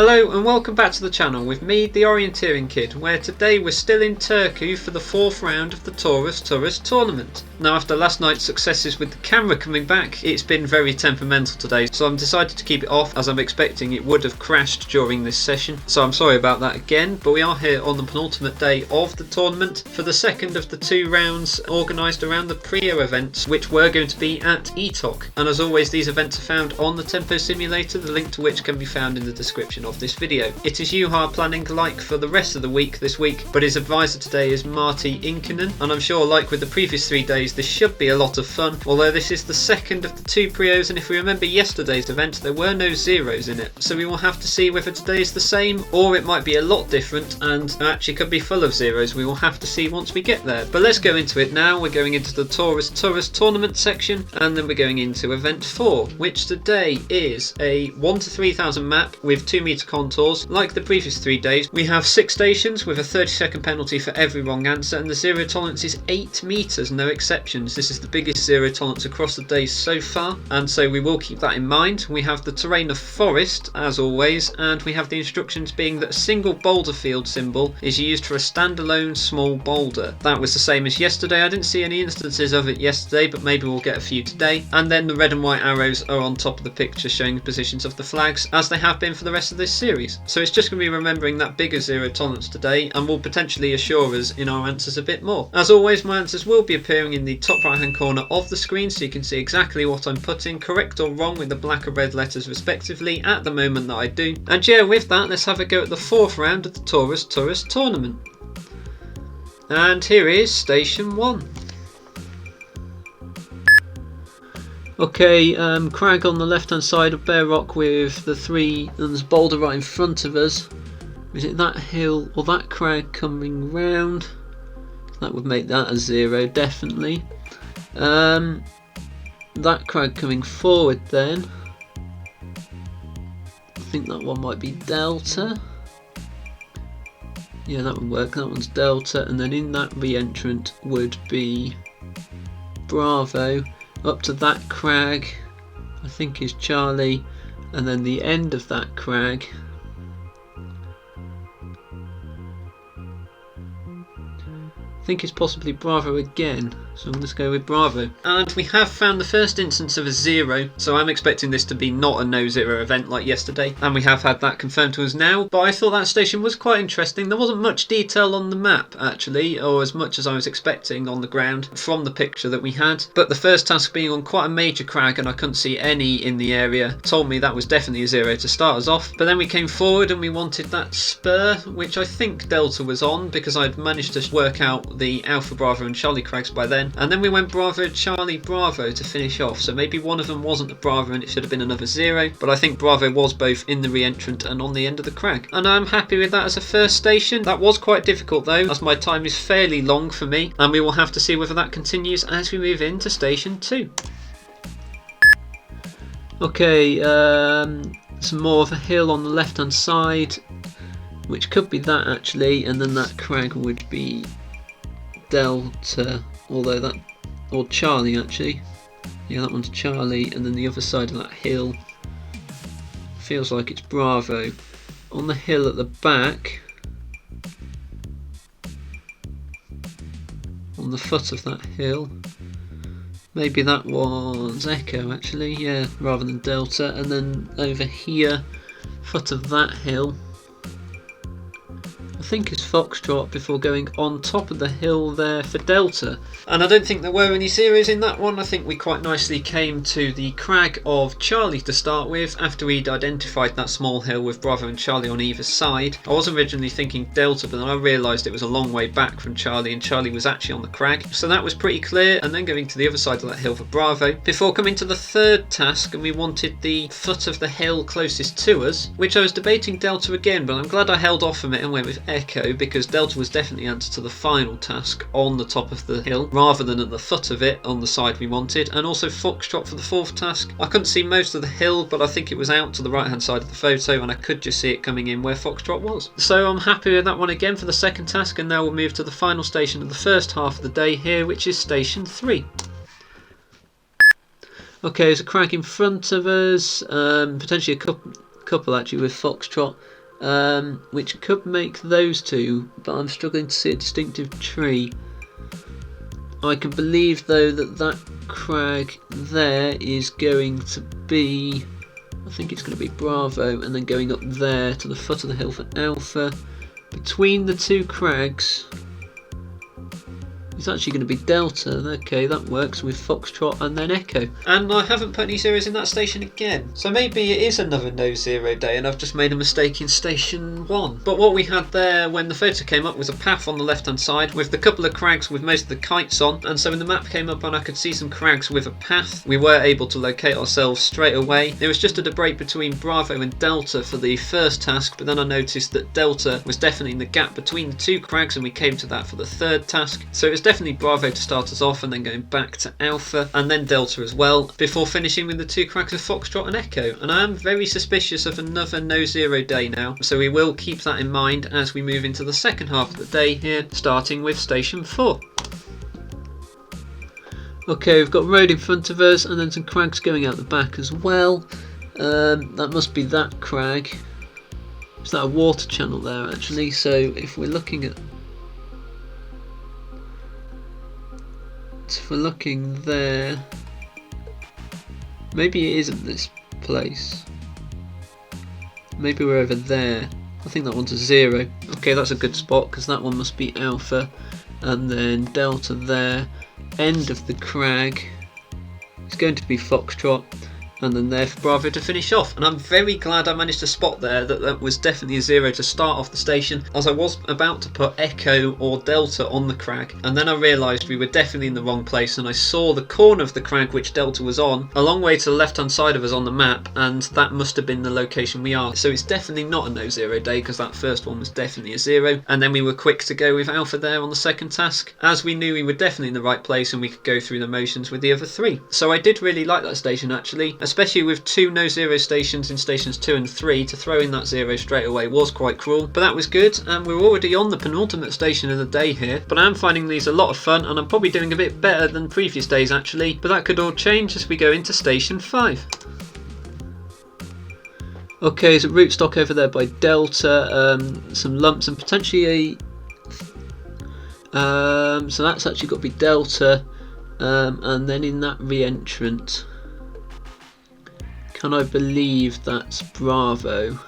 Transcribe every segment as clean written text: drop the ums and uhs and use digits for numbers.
Hello and welcome back to the channel with me, the Orienteering Kid, where today we're still in Turku for the 4th round of the TURUS tournament. Now, after last night's successes with the camera coming back, it's been very temperamental today, so I'm decided to keep it off as I'm expecting it would have crashed during this session. So I'm sorry about that again, but we are here on the penultimate day of the tournament for the second of the 2 rounds organised around the PreO events, which were going to be at ETOC. And as always, these events are found on the Tempo Simulator, the link to which can be found in the description of this video. It is Juha planning like for the rest of the week this week, but his advisor today is Marty Inkinen, and I'm sure like with the previous 3 days this should be a lot of fun, although this is the second of the 2 PreOs, and if we remember yesterday's event there were no zeros in it, so we will have to see whether today is the same or it might be a lot different and actually could be full of zeros. We will have to see once we get there, but let's go into it now. We're going into the TURUS tournament section, and then we're going into event 4, which today is a 1 to 3000 map with 2 meter contours. Like the previous 3 days, we have 6 stations with a 30-second penalty for every wrong answer, and the zero tolerance is 8 meters, no exceptions. This is the biggest zero tolerance across the days so far, and so we will keep that in mind. We have the terrain of forest as always, and we have the instructions being that a single boulder field symbol is used for a standalone small boulder. That was the same as yesterday. I didn't see any instances of it yesterday, but maybe we'll get a few today. And then the red and white arrows are on top of the picture showing the positions of the flags, as they have been for the rest of this series. So it's just going to be remembering that bigger zero tolerance today, and will potentially assure us in our answers a bit more. As always, my answers will be appearing in the top right hand corner of the screen, so you can see exactly what I'm putting, correct or wrong, with the black or red letters respectively at the moment that I do. And yeah, with that, let's have a go at the 4th round of the TURUS tournament. And here is station 1. Okay, crag on the left hand side of bare rock with the 3, and there's boulder right in front of us. Is it that hill or that crag coming round? That would make that a 0, definitely. That crag coming forward then. I think that one might be Delta. Yeah, that would work. That one's Delta, and then in that re-entrant would be Bravo. Up to that crag, I think, is Charlie, and then the end of that crag I think it's possibly Bravo again, so let's go with Bravo. And we have found the first instance of a 0, so I'm expecting this to be not a no zero event like yesterday, and we have had that confirmed to us now. But I thought that station was quite interesting. There wasn't much detail on the map actually, or as much as I was expecting on the ground from the picture that we had, but the first task being on quite a major crag and I couldn't see any in the area told me that was definitely a 0 to start us off. But then we came forward and we wanted that spur, which I think Delta was on because I'd managed to work out the Alpha Bravo and Charlie crags by then, and then we went Bravo Charlie Bravo to finish off, so maybe one of them wasn't a Bravo and it should have been another 0, but I think Bravo was both in the re-entrant and on the end of the crag, and I'm happy with that as a first station. That was quite difficult though, as my time is fairly long for me, and we will have to see whether that continues as we move into station 2. Okay, some more of a hill on the left hand side, which could be that actually, and then that crag would be Delta, although that, or Charlie actually. Yeah, that one's Charlie, and then the other side of that hill feels like it's Bravo. On the hill at the back, on the foot of that hill, maybe that one's Echo actually, yeah, rather than Delta. And then over here, foot of that hill, I think it's Foxtrot before going on top of the hill there for Delta. And I don't think there were any zeros in that one. I think we quite nicely came to the crag of Charlie to start with after we'd identified that small hill with Bravo and Charlie on either side. I was originally thinking Delta, but then I realised it was a long way back from Charlie and Charlie was actually on the crag. So that was pretty clear, and then going to the other side of that hill for Bravo before coming to the 3rd task, and we wanted the foot of the hill closest to us, which I was debating Delta again, but I'm glad I held off from it and went with Echo, because Delta was definitely answer to the final task on the top of the hill rather than at the foot of it on the side we wanted, and also Foxtrot for the 4th task. I couldn't see most of the hill, but I think it was out to the right hand side of the photo and I could just see it coming in where Foxtrot was. So I'm happy with that one again for the 2nd task, and now we'll move to the final station of the first half of the day here, which is station 3. Okay, there's a crag in front of us, potentially a couple couple actually with Foxtrot, which could make those two, but I'm struggling to see a distinctive tree. I can believe though that that crag there is going to be, I think it's going to be Bravo, and then going up there to the foot of the hill for Alpha. Between the two crags, it's actually going to be Delta. Okay, that works with Foxtrot and then Echo. And I haven't put any zeros in that station again. So maybe it is another no zero day and I've just made a mistake in station 1. But what we had there when the photo came up was a path on the left hand side with the couple of crags with most of the kites on. And so when the map came up and I could see some crags with a path, we were able to locate ourselves straight away. There was just a break between Bravo and Delta for the first task, but then I noticed that Delta was definitely in the gap between the two crags and we came to that for the third task. So it was definitely Bravo to start us off and then going back to Alpha and then Delta as well, before finishing with the two crags of Foxtrot and Echo. And I am very suspicious of another no zero day now, so we will keep that in mind as we move into the second half of the day here, starting with station 4. Okay, we've got road in front of us and then some crags going out the back as well. That must be that crag. Is that a water channel there actually? So if we're looking at, if we're looking there, maybe it isn't this place. Maybe we're over there. I think that one's a 0. Okay, that's a good spot because that one must be Alpha, and then Delta there. End of the crag. It's going to be Foxtrot, and then there for Bravo to finish off. And I'm very glad I managed to spot there that that was definitely a 0 to start off the station, as I was about to put Echo or Delta on the crag, and then I realised we were definitely in the wrong place, and I saw the corner of the crag which Delta was on a long way to the left hand side of us on the map, and that must have been the location we are. So it's definitely not a no zero day because that first one was definitely a 0, and then we were quick to go with Alpha there on the second task, as we knew we were definitely in the right place and we could go through the motions with the other 3. So I did really like that station actually, especially with 2 no zero stations in stations 2 and 3. To throw in that 0 straight away was quite cruel, but that was good, and we're already on the penultimate station of the day here. But I am finding these a lot of fun, and I'm probably doing a bit better than previous days actually, but that could all change as we go into station 5. Okay, there's a root stock over there by Delta, some lumps and potentially a so that's actually got to be Delta, and then in that re-entrant, can I believe that's Bravo?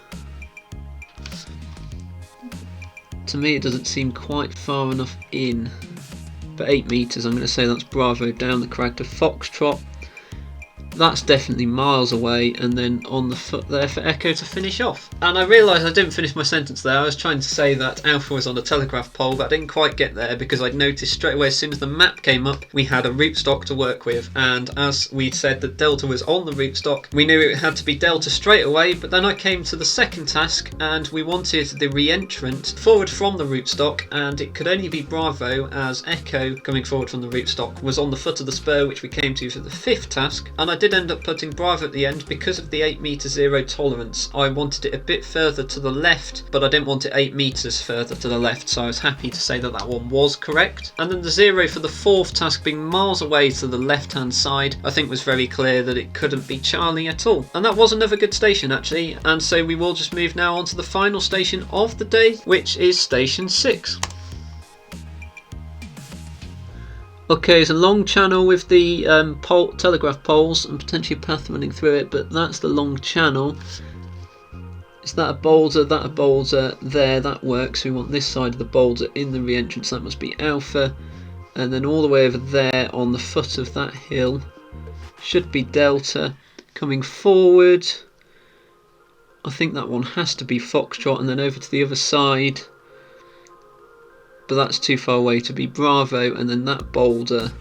To me it doesn't seem quite far enough in, but 8 metres, I'm going to say that's Bravo down the crag to Foxtrot. That's definitely miles away, and then on the foot there for Echo to finish off. And I realised I didn't finish my sentence there. I was trying to say that Alpha was on a telegraph pole, but I didn't quite get there because I'd noticed straight away as soon as the map came up we had a rootstock to work with, and as we'd said that Delta was on the rootstock, we knew it had to be Delta straight away. But then I came to the second task and we wanted the re-entrant forward from the rootstock, and it could only be Bravo as Echo coming forward from the rootstock was on the foot of the spur, which we came to for the 5th task. And I did end up putting Bravo at the end because of the 8 metre 0 tolerance. I wanted it a bit further to the left, but I didn't want it 8 metres further to the left, so I was happy to say that that one was correct. And then the 0 for the 4th task being miles away to the left hand side, I think was very clear that it couldn't be Charlie at all. And that was another good station actually, and so we will just move now on to the final station of the day, which is station 6. Okay, it's a long channel with the telegraph poles and potentially a path running through it, but that's the long channel. Is that a boulder? That a boulder there, that works. We want this side of the boulder in the re-entrance, that must be Alpha. And then all the way over there on the foot of that hill should be Delta. Coming forward, I think that one has to be Foxtrot, and then over to the other side, but that's too far away to be Bravo, and then that boulder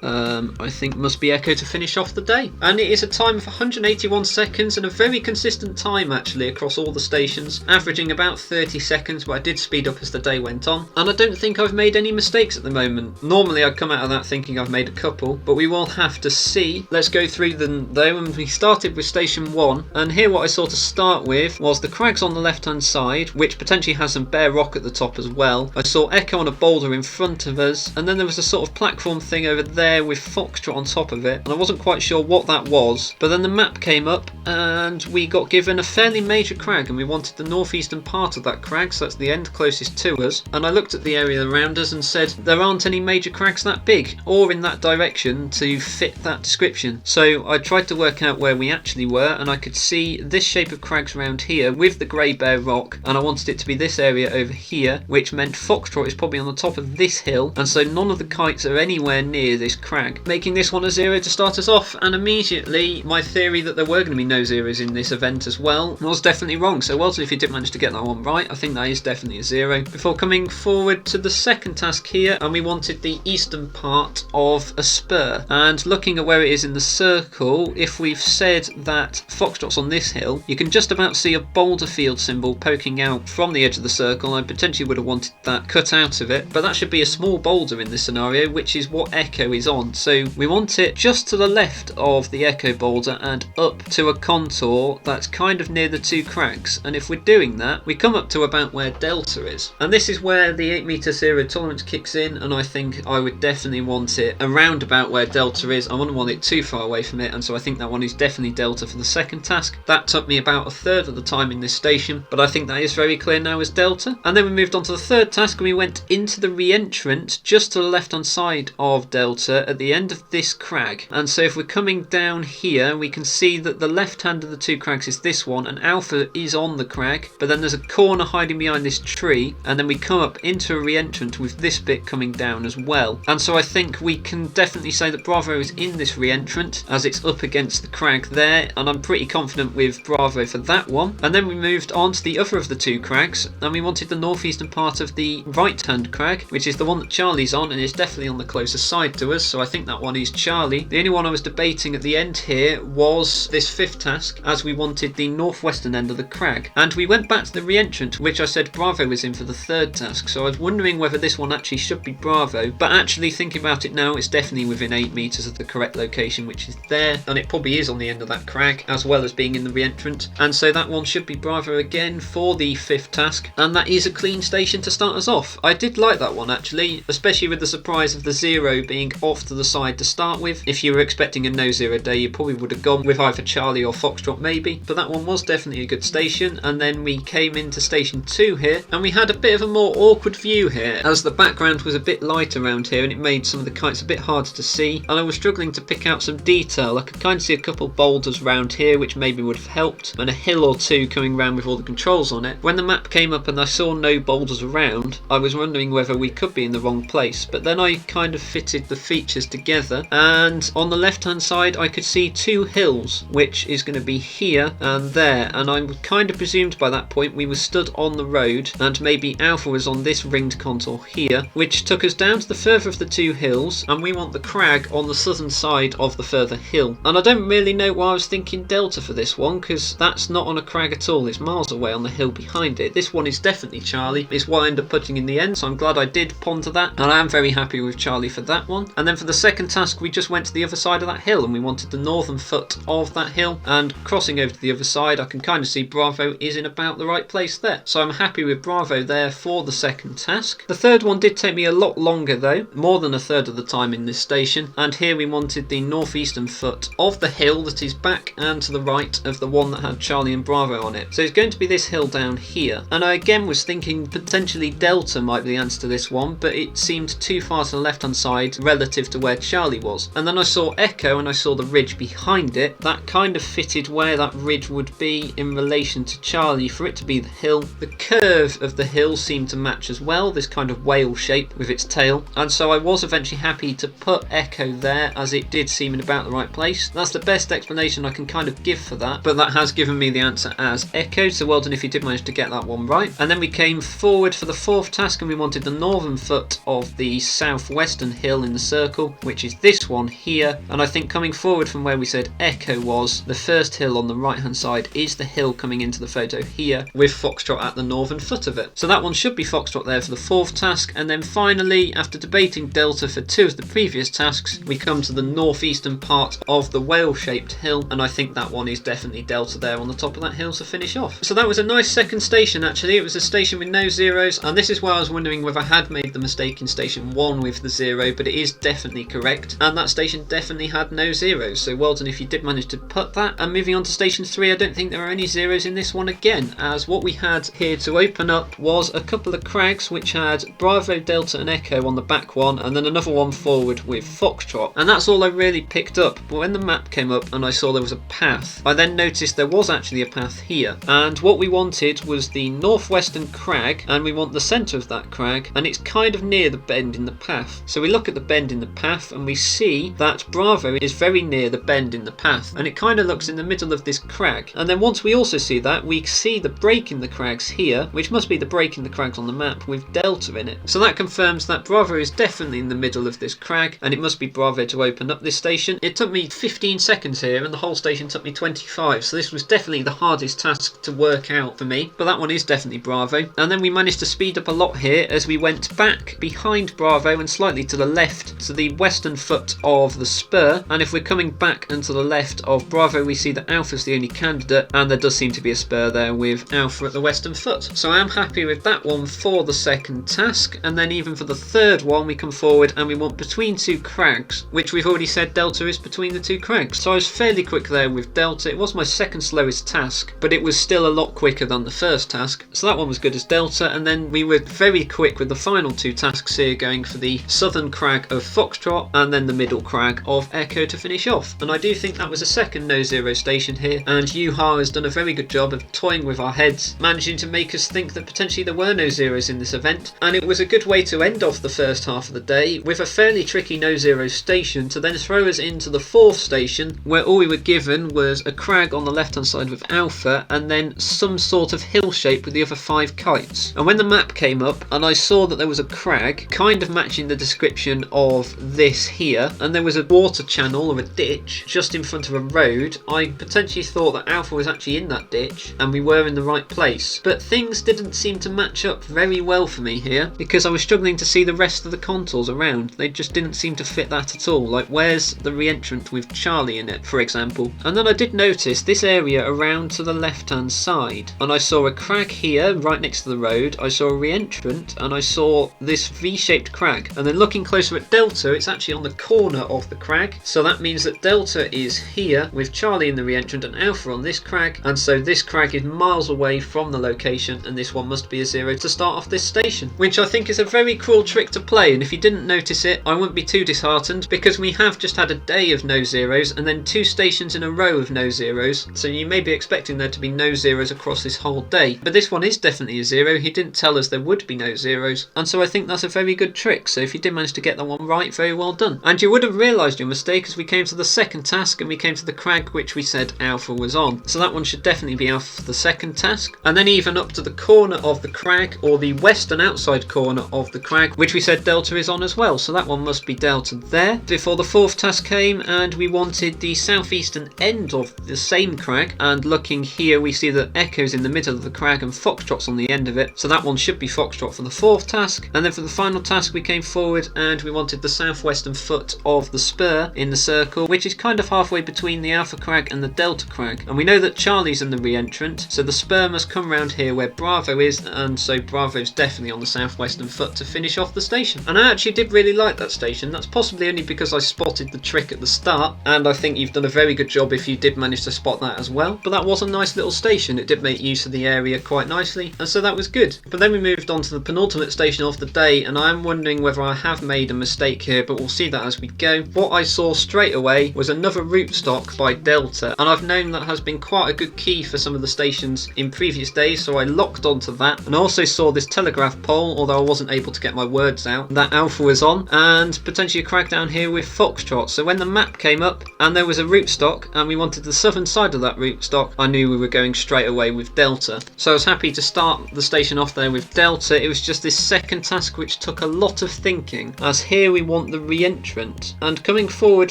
I think must be Echo to finish off the day. And it is a time of 181 seconds and a very consistent time actually across all the stations, averaging about 30 seconds, but I did speed up as the day went on, and I don't think I've made any mistakes at the moment. Normally I'd come out of that thinking I've made a couple, but we will have to see. Let's go through them though, and we started with station 1, and here what I saw to start with was the crags on the left hand side, which potentially has some bare rock at the top as well. I saw Echo on a boulder in front of us, and then there was a sort of platform thing over there there with Foxtrot on top of it, and I wasn't quite sure what that was, but then the map came up and we got given a fairly major crag, and we wanted the northeastern part of that crag, so that's the end closest to us. And I looked at the area around us and said there aren't any major crags that big or in that direction to fit that description. So I tried to work out where we actually were, and I could see this shape of crags around here with the grey bare rock, and I wanted it to be this area over here, which meant Foxtrot is probably on the top of this hill, and so none of the kites are anywhere near this crag, making this one a 0 to start us off. And immediately my theory that there were going to be no zeros in this event as well was definitely wrong. So well done if you did manage to get that one right. I think that is definitely a 0. Before coming forward to the second task here, and we wanted the eastern part of a spur, and looking at where it is in the circle, if we've said that Foxtrot's on this hill, you can just about see a boulder field symbol poking out from the edge of the circle. I potentially would have wanted that cut out of it, but that should be a small boulder in this scenario, which is what Echo is on. So we want it just to the left of the Echo boulder and up to a contour that's kind of near the two crags. And if we're doing that, we come up to about where Delta is, and this is where the 8 meter zero tolerance kicks in, and I think I would definitely want it around about where Delta is. I wouldn't want it too far away from it, and so I think that one is definitely Delta for the second task. That took me about a third of the time in this station, but I think that is very clear now as Delta. And then we moved on to the third task, and we went into the re-entrant just to the left hand side of Delta at the end of this crag. And so if we're coming down here, we can see that the left hand of the two crags is this one, and Alpha is on the crag, but then there's a corner hiding behind this tree, and then we come up into a re-entrant with this bit coming down as well. And so I think we can definitely say that Bravo is in this re-entrant as it's up against the crag there, and I'm pretty confident with Bravo for that one. And then we moved on to the other of the two crags, and we wanted the northeastern part of the right hand crag, which is the one that Charlie's on, and is definitely on the closer side to us, so I think that one is Charlie. The only one I was debating at the end here was this fifth task, as we wanted the northwestern end of the crag. And we went back to the re-entrant, which I said Bravo was in for the third task, so I was wondering whether this one actually should be Bravo, but actually thinking about it now, it's definitely within 8 meters of the correct location, which is there, and it probably is on the end of that crag as well as being in the re-entrant, and so that one should be Bravo again for the fifth task. And that is a clean station to start us off. I did like that one actually, especially with the surprise of the 0 being off to the side to start with. If you were expecting a no 0 day, you probably would have gone with either Charlie or Foxtrot maybe, but that one was definitely a good station. And then we came into station 2 here, and we had a bit of a more awkward view here as the background was a bit light around here, and it made some of the kites a bit harder to see, and I was struggling to pick out some detail. I could kind of see a couple boulders around here which maybe would have helped, and a hill or two coming around with all the controls on it. When the map came up and I saw no boulders around, I was wondering whether we could be in the wrong place, but then I kind of fitted the features together, and on the left hand side I could see 2 hills, which is going to be here and there, and I kind of presumed by that point we were stood on the road, and maybe Alpha was on this ringed contour here, which took us down to the further of the 2 hills, and we want the crag on the southern side of the further hill. And I don't really know why I was thinking Delta for this one, because that's not on a crag at all, it's miles away on the hill behind it. This one is definitely Charlie, it's what I ended up putting in the end, so I'm glad I did ponder that, and I am very happy with Charlie for that one. And then for the second task we just went to the other side of that hill, and we wanted the northern foot of that hill, and crossing over to the other side I can kind of see Bravo is in about the right place there, so I'm happy with Bravo there for the second task. The third one did take me a lot longer though, more than a third of the time in this station, and here we wanted the northeastern foot of the hill that is back and to the right of the one that had Charlie and Bravo on it. So it's going to be this hill down here, and I again was thinking potentially Delta might be the answer to this one, but it seemed too far to the left hand side relative to where Charlie was. And then I saw Echo and I saw the ridge behind it. That kind of fitted where that ridge would be in relation to Charlie for it to be the hill. The curve of the hill seemed to match as well, this kind of whale shape with its tail, and so I was eventually happy to put Echo there as it did seem in about the right place. That's the best explanation I can kind of give for that, but that has given me the answer as Echo, so well done if you did manage to get that one right. And then we came forward for the fourth task, and we wanted the northern foot of the southwestern hill in the circle, which is this one here. And I think coming forward from where we said Echo was, the first hill on the right hand side is the hill coming into the photo here with Foxtrot at the northern foot of it. So that one should be Foxtrot there for the fourth task. And then finally, after debating Delta for 2 of the previous tasks, we come to the northeastern part of the whale shaped hill, and I think that one is definitely Delta there on the top of that hill to finish off. So that was a nice second station actually. It was a station with no zeros, and this is why I was wondering whether I had made the mistake in station 1 with the 0, but it is definitely definitely correct, and that station definitely had no zeros, so well done if you did manage to put that. And moving on to station 3, I don't think there are any zeros in this one again, as what we had here to open up was a couple of crags which had Bravo, Delta and Echo on the back one, and then another one forward with Foxtrot, and that's all I really picked up. But when the map came up and I saw there was a path, I then noticed there was actually a path here, and what we wanted was the northwestern crag, and we want the centre of that crag, and it's kind of near the bend in the path. So we look at the bend in the path and we see that Bravo is very near the bend in the path, and it kind of looks in the middle of this crag. And then once we also see that, we see the break in the crags here, which must be the break in the crags on the map with Delta in it. So that confirms that Bravo is definitely in the middle of this crag, and it must be Bravo to open up this station. It took me 15 seconds here, and the whole station took me 25, so this was definitely the hardest task to work out for me, but that one is definitely Bravo. And then we managed to speed up a lot here as we went back behind Bravo and slightly to the left to the western foot of the spur, and if we're coming back and to the left of Bravo, we see that Alpha's the only candidate, and there does seem to be a spur there with Alpha at the western foot. So I am happy with that one for the second task. And then even for the third one, we come forward and we want between two crags, which we've already said Delta is between the two crags. So I was fairly quick there with Delta. It was my second slowest task, but it was still a lot quicker than the first task, so that one was good as Delta. And then we were very quick with the final two tasks here, going for the southern crag of Foxtrot and then the middle crag of Echo to finish off. And I do think that was a second no zero station here, and Yuha has done a very good job of toying with our heads, managing to make us think that potentially there were no zeros in this event. And it was a good way to end off the first half of the day with a fairly tricky no zero station to then throw us into the fourth station, where all we were given was a crag on the left hand side with Alpha and then some sort of hill shape with the other 5 kites. And when the map came up and I saw that there was a crag kind of matching the description of this here, and there was a water channel or a ditch just in front of a road, I potentially thought that Alpha was actually in that ditch and we were in the right place. But things didn't seem to match up very well for me here, because I was struggling to see the rest of the contours around. They just didn't seem to fit that at all. Like, where's the re-entrant with Charlie in it, for example? And then I did notice this area around to the left hand side, and I saw a crag here right next to the road, I saw a re-entrant, and I saw this V-shaped crag. And then looking closer at Delta, it's actually on the corner of the crag, so that means that Delta is here with Charlie in the re-entrant and Alpha on this crag, and so this crag is miles away from the location, and this one must be a zero to start off this station, which I think is a very cruel trick to play. And if you didn't notice it, I wouldn't be too disheartened, because we have just had a day of no zeros and then 2 stations in a row of no zeros, so you may be expecting there to be no zeros across this whole day, but this one is definitely a zero. He didn't tell us there would be no zeros, and so I think that's a very good trick. So if you did manage to get that one right, very well done. And you would have realised your mistake as we came to the second task and we came to the crag which we said Alpha was on, so that one should definitely be Alpha for the second task. And then even up to the corner of the crag, or the western outside corner of the crag, which we said Delta is on as well, so that one must be Delta there. Before the fourth task came, and we wanted the southeastern end of the same crag, and looking here we see that Echo's in the middle of the crag and Foxtrot's on the end of it, so that one should be Foxtrot for the fourth task. And then for the final task we came forward and we wanted the southwestern foot of the spur in the circle, which is kind of halfway between the Alpha crag and the Delta crag. And we know that Charlie's in the re-entrant, so the spur must come round here where Bravo is, and so Bravo's definitely on the southwestern foot to finish off the station. And I actually did really like that station. That's possibly only because I spotted the trick at the start, and I think you've done a very good job if you did manage to spot that as well. But that was a nice little station. It did make use of the area quite nicely, and so that was good. But then we moved on to the penultimate station of the day, and I am wondering whether I have made a mistake here, but we'll see that as we go. What I saw straight away was another route stock by Delta, and I've known that has been quite a good key for some of the stations in previous days, so I locked onto that. And I also saw this telegraph pole, although I wasn't able to get my words out, that Alpha was on, and potentially a crag down here with Foxtrot. So when the map came up and there was a route stock and we wanted the southern side of that route stock, I knew we were going straight away with Delta. So I was happy to start the station off there with Delta. It was just this second task which took a lot of thinking, as here we want the re-entrant, and coming forward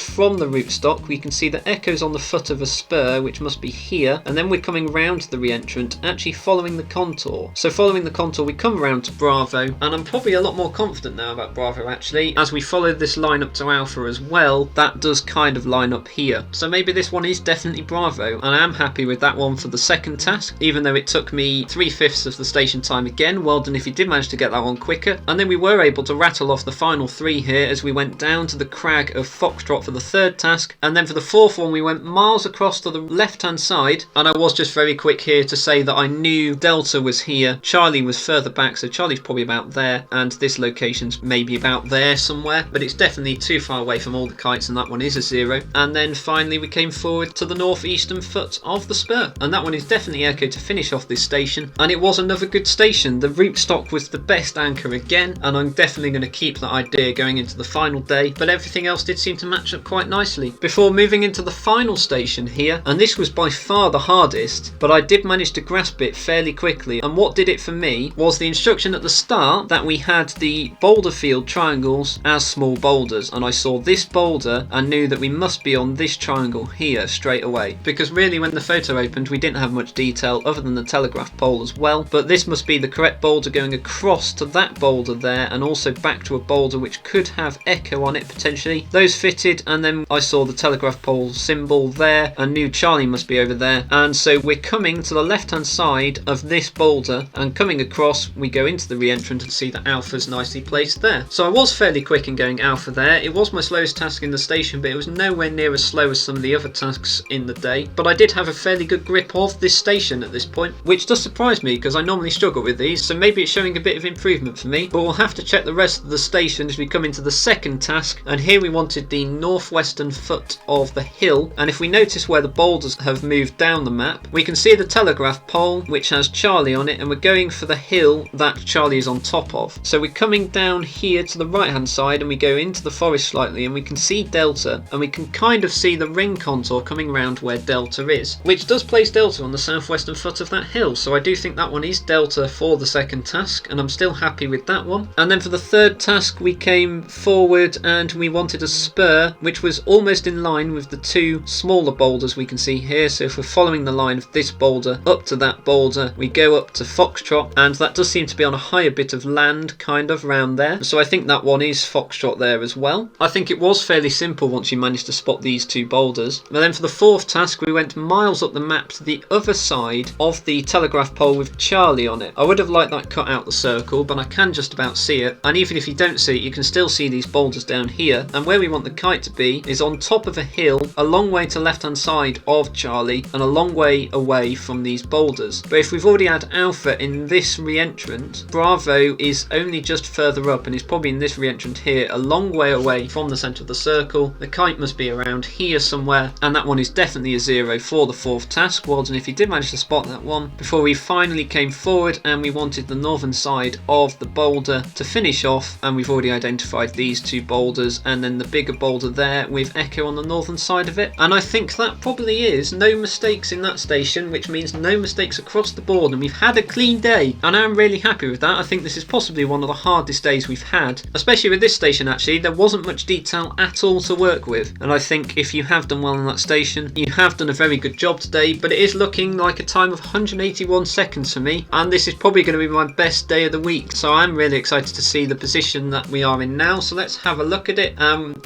from the route stock we can see that Echo's on the foot of a spur, which must be here, and then we're coming round to the re-entrant, actually following the contour. So following the contour we come round to Bravo, and I'm probably a lot more confident now about Bravo actually, as we followed this line up to Alpha as well. That does kind of line up here, so maybe this one is definitely Bravo, and I am happy with that one for the second task, even though it took me 3/5 of the station time again. Well done if you did manage to get that one quicker. And then we were able to rattle off the final 3 here, as as we went down to the crag of Foxtrot for the third task, and then for the fourth one we went miles across to the left hand side. And I was just very quick here to say that I knew Delta was here, Charlie was further back, so Charlie's probably about there, and this location's maybe about there somewhere, but it's definitely too far away from all the kites, and that one is a 0. And then finally we came forward to the northeastern foot of the spur, and that one is definitely Echo to finish off this station, and it was another good station. The rootstock was the best anchor again, and I'm definitely going to keep that idea going into the final day, but everything else did seem to match up quite nicely. Before moving into the final station here, and this was by far the hardest, but I did manage to grasp it fairly quickly, and what did it for me was the instruction at the start that we had the boulder field triangles as small boulders, and I saw this boulder and knew that we must be on this triangle here straight away, because really when the photo opened we didn't have much detail other than the telegraph pole as well, but this must be the correct boulder going across to that boulder there, and also back to a boulder which could have Echo on it potentially. Those fitted, and then I saw the telegraph pole symbol there and knew Charlie must be over there, and so we're coming to the left hand side of this boulder, and coming across we go into the re-entrant and see that Alpha's nicely placed there. So I was fairly quick in going Alpha there. It was my slowest task in the station, but it was nowhere near as slow as some of the other tasks in the day, but I did have a fairly good grip of this station at this point, which does surprise me because I normally struggle with these, so maybe it's showing a bit of improvement for me, but we'll have to check the rest of the station as we come into the second task. And here we wanted the northwestern foot of the hill, and if we notice where the boulders have moved down the map, we can see the telegraph pole which has Charlie on it, and we're going for the hill that Charlie is on top of. So we're coming down here to the right hand side and we go into the forest slightly, and we can see Delta, and we can kind of see the ring contour coming round where Delta is, which does place Delta on the southwestern foot of that hill, so I do think that one is Delta for the second task, and I'm still happy with that one. And then for the third task we came forward and we wanted a spur which was almost in line with the two smaller boulders we can see here. So if we're following the line of this boulder up to that boulder, we go up to Foxtrot, and that does seem to be on a higher bit of land kind of round there, so I think that one is Foxtrot there as well. I think it was fairly simple once you managed to spot these two boulders. But then for the fourth task we went miles up the map to the other side of the telegraph pole with Charlie on it. I would have liked that cut out the circle, but I can just about see it, and even if you don't see it you can still see these boulders down here, and where we want the kite to be is on top of a hill a long way to left hand side of Charlie and a long way away from these boulders. But if we've already had Alpha in this re-entrant, Bravo is only just further up and is probably in this re-entrant here a long way away from the centre of the circle. The kite must be around here somewhere, and that one is definitely a 0 for the fourth task. Well done if you did manage to spot that one. Before we finally came forward and we wanted the northern side of the boulder to finish off, and we've already identified these two boulders and then the bigger boulder there with Echo on the northern side of it, and I think that probably is no mistakes in that station, which means no mistakes across the board, and we've had a clean day, and I'm really happy with that. I think this is possibly one of the hardest days we've had, especially with this station. Actually there wasn't much detail at all to work with, and I think if you have done well in that station you have done a very good job today. But it is looking like a time of 181 seconds for me, and this is probably going to be my best day of the week, so I'm really excited to see the position that we are in now. So let's have a look at it.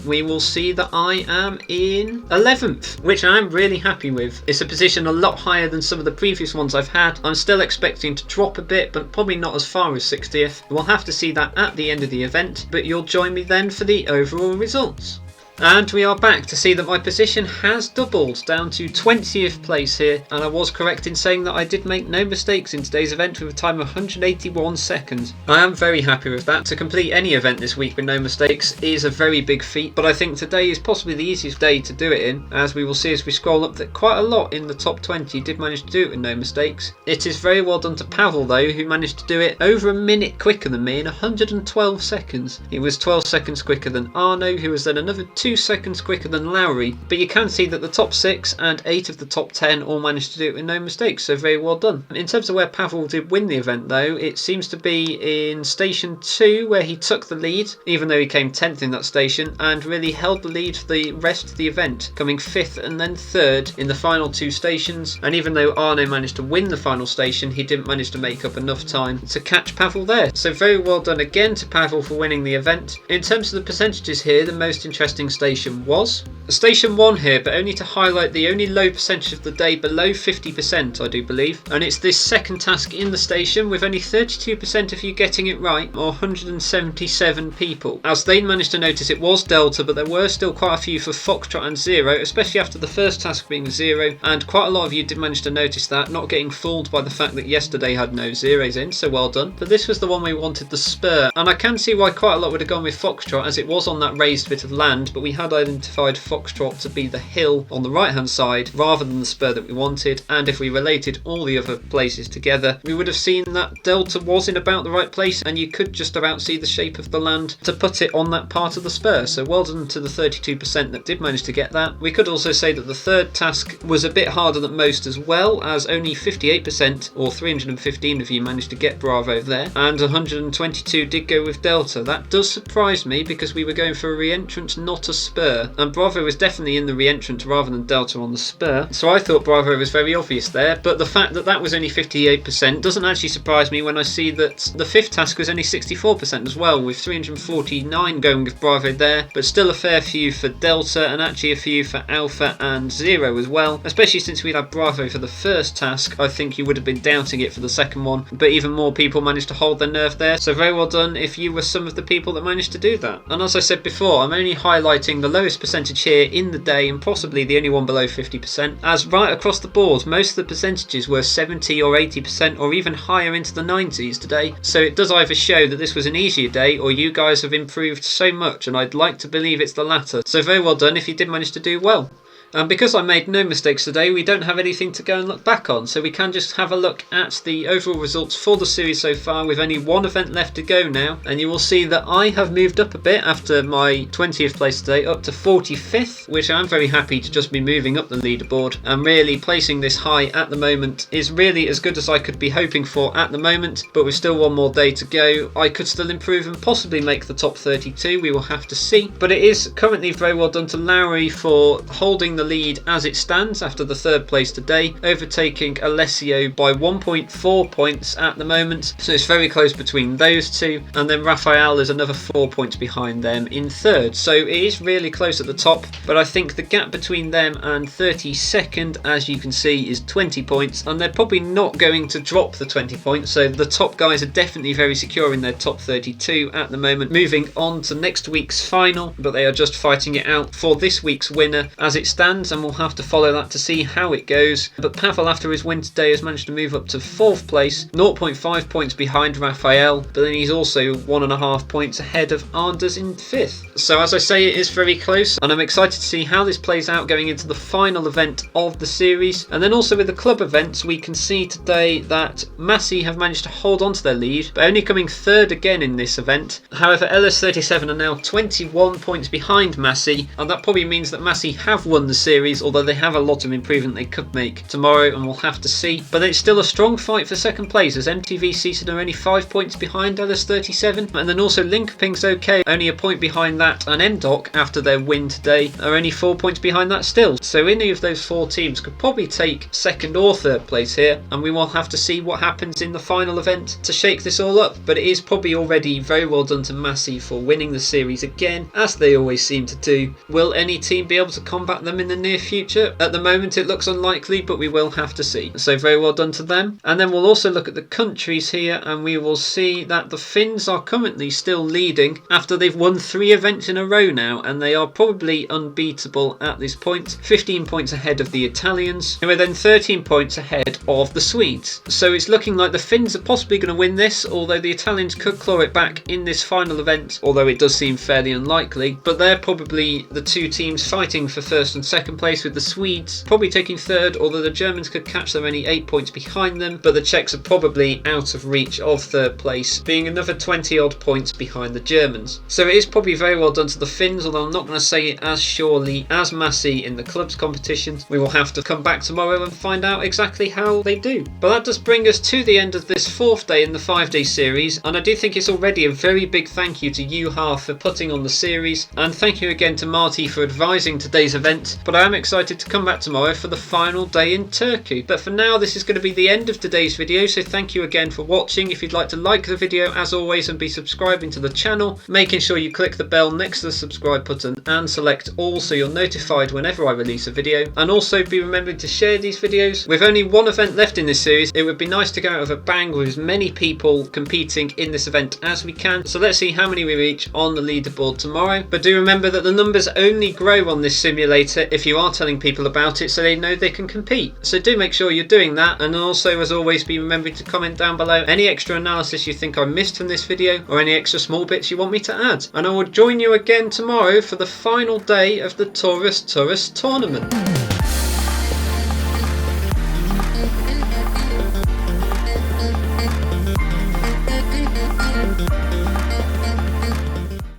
We will see that I am in 11th, which I'm really happy with. It's a position a lot higher than some of the previous ones I've had. I'm still expecting to drop a bit, but probably not as far as 60th. We'll have to see that at the end of the event, but you'll join me then for the overall results. And we are back to see that my position has doubled down to 20th place here, and I was correct in saying that I did make no mistakes in today's event with a time of 181 seconds. I am very happy with that. To complete any event this week with no mistakes is a very big feat, but I think today is possibly the easiest day to do it in, as we will see as we scroll up that quite a lot in the top 20 did manage to do it with no mistakes. It is very well done to Pavel though, who managed to do it over a minute quicker than me in 112 seconds. He was 12 seconds quicker than Arno, who was then another 2 seconds quicker than Lowry, but you can see that the top 6 and 8 of the top 10 all managed to do it with no mistakes, so very well done. In terms of where Pavel did win the event though, it seems to be in station 2 where he took the lead, even though he came 10th in that station, and really held the lead for the rest of the event, coming 5th and then 3rd in the final 2 stations. And even though Arno managed to win the final station, he didn't manage to make up enough time to catch Pavel there, so very well done again to Pavel for winning the event. In terms of the percentages here, the most interesting station was. Station 1 here, but only to highlight the only low percentage of the day below 50%, I do believe. And it's this second task in the station with only 32% of you getting it right, or 177 people. As they managed to notice, it was Delta, but there were still quite a few for Foxtrot and Zero, especially after the first task being Zero, and quite a lot of you did manage to notice that, not getting fooled by the fact that yesterday had no zeros in, so well done. But this was the one we wanted, the spur, and I can see why quite a lot would have gone with Foxtrot, as it was on that raised bit of land, but we had identified Foxtrot to be the hill on the right hand side rather than the spur that we wanted, and if we related all the other places together, we would have seen that Delta was in about the right place, and you could just about see the shape of the land to put it on that part of the spur. So well done to the 32% that did manage to get that. We could also say that the third task was a bit harder than most as well, as only 58% or 315 of you managed to get Bravo there, and 122 did go with Delta. That does surprise me because we were going for a re-entrant, not a spur, and Bravo was definitely in the re-entrant rather than Delta on the spur, so I thought Bravo was very obvious there. But the fact that that was only 58% doesn't actually surprise me when I see that the fifth task was only 64% as well, with 349 going with Bravo there, but still a fair few for Delta, and actually a few for Alpha and Zero as well, especially since we had Bravo for the first task. I think you would have been doubting it for the second one, but even more people managed to hold their nerve there, so very well done if you were some of the people that managed to do that. And as I said before, I'm only highlighting the lowest percentage here in the day, and possibly the only one below 50%, as right across the board most of the percentages were 70 or 80% or even higher into the 90s today, so it does either show that this was an easier day or you guys have improved so much, and I'd like to believe it's the latter, so very well done if you did manage to do well. And because I made no mistakes today, we don't have anything to go and look back on, so we can just have a look at the overall results for the series so far, with only one event left to go now, and you will see that I have moved up a bit after my 20th place today, up to 45th, which I'm very happy to just be moving up the leaderboard, and really placing this high at the moment is really as good as I could be hoping for at the moment, but with still one more day to go, I could still improve and possibly make the top 32, we will have to see. But it is currently very well done to Lowry for holding the lead as it stands after the third place today, overtaking Alessio by 1.4 points at the moment, so it's very close between those two, and then Raphael is another 4 points behind them in third, so it is really close at the top, but I think the gap between them and 32nd, as you can see, is 20 points, and they're probably not going to drop the 20 points, so the top guys are definitely very secure in their top 32 at the moment, moving on to next week's final, but they are just fighting it out for this week's winner as it stands, and we'll have to follow that to see how it goes. But Pavel, after his win today, has managed to move up to 4th place, 0.5 points behind Raphael, but then he's also 1.5 points ahead of Anders in 5th. So as I say, it is very close, and I'm excited to see how this plays out going into the final event of the series. And then also with the club events, we can see today that Massey have managed to hold on to their lead, but only coming 3rd again in this event. However, LS37 are now 21 points behind Massey, and that probably means that Massey have won the series, although they have a lot of improvement they could make tomorrow, and we'll have to see. But it's still a strong fight for second place, as MTV Season are only 5 points behind LS37, and then also Linkoping's okay, only a point behind that, and ETOC, after their win today, are only 4 points behind that still. So any of those 4 teams could probably take 2nd or 3rd place here, and we will have to see what happens in the final event to shake this all up. But it is probably already very well done to Massey for winning the series again, as they always seem to do. Will any team be able to combat them in the near future? At the moment it looks unlikely, but we will have to see. So very well done to them. And then we'll also look at the countries here, and we will see that the Finns are currently still leading after they've won 3 events in a row now, and they are probably unbeatable at this point. 15 points ahead of the Italians, who are then 13 points ahead of the Swedes. So it's looking like the Finns are possibly going to win this, although the Italians could claw it back in this final event, although it does seem fairly unlikely. But they're probably the 2 teams fighting for 1st and 2nd place, with the Swedes probably taking 3rd, although the Germans could catch them only 8 points behind them, but the Czechs are probably out of reach of 3rd place, being another 20 odd points behind the Germans. So it is probably very well done to the Finns, although I'm not going to say it as surely as Massey in the clubs competitions. We will have to come back tomorrow and find out exactly how they do. But that does bring us to the end of this 4th day in the 5-day series, and I do think it's already a very big thank you to you, Half, for putting on the series, and thank you again to Marty for advising today's event. but I am excited to come back tomorrow for the final day in Turkey. But for now, this is going to be the end of today's video, so thank you again for watching. If you'd like to like the video as always and be subscribing to the channel, making sure you click the bell next to the subscribe button and select all so you're notified whenever I release a video, and also be remembering to share these videos. With only one event left in this series, it would be nice to go out with a bang with as many people competing in this event as we can, so let's see how many we reach on the leaderboard tomorrow. But do remember that the numbers only grow on this simulator if you are telling people about it so they know they can compete. So do make sure you're doing that, and also as always be remembering to comment down below any extra analysis you think I missed from this video or any extra small bits you want me to add. And I will join you again tomorrow for the final day of the TORUS tournament.